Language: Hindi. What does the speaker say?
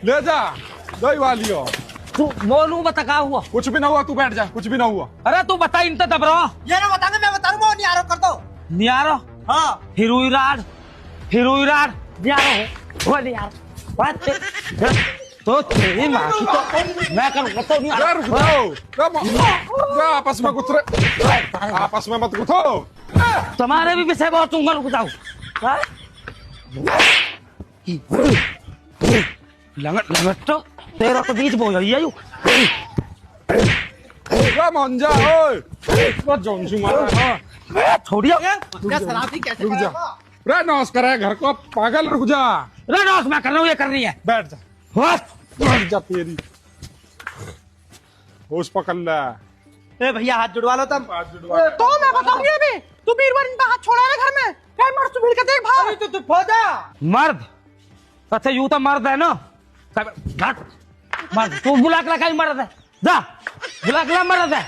ले जा दही वाली हो। तू मोनू बता क्या हुआ? कुछ भी ना हुआ, तू बैठ जा, कुछ भी ना हुआ। अरे तू बता, इन दब रहा ये ना बताऊंगा, मैं बताऊंगा, वो नहीं आ रहा कर दो। नियारो हाँ हिरुइराड नियारो वो नियारो बात तो तेरी माँ की तो मैं करूँगा तो नहीं रुक जाओ, आपस में गुथरे, आपस में मत गुथो। तुम्हारे भी विषय बहुत चुंगा रुक जाओ। लंगट लंगट तो तेरा तो बीच बोल रही है यू। मन जा ओए, जोन से मारा छोड़ियो क्या शराबी कैसे रुक जा। करेगा? रे नौस करे घर को पागल, रुक जा। रेनॉस मैं कर रहा हूँ, ये करनी है। बैठ जा, बैठ जा तेरी होश पकड़ ले। ए भैया हाथ जुड़वा लो तुम। तो मैं बताऊंगी अभी। तू बीरबल इनका हाथ छोड़ा है घर में। क्या मर्द तू भीड़ के देख भाग। तू फौजा मर्द अच्छा यू तो मर्द है ना, मर्द तू बुला के लगा मर्द है, जा बुला के मर्द है।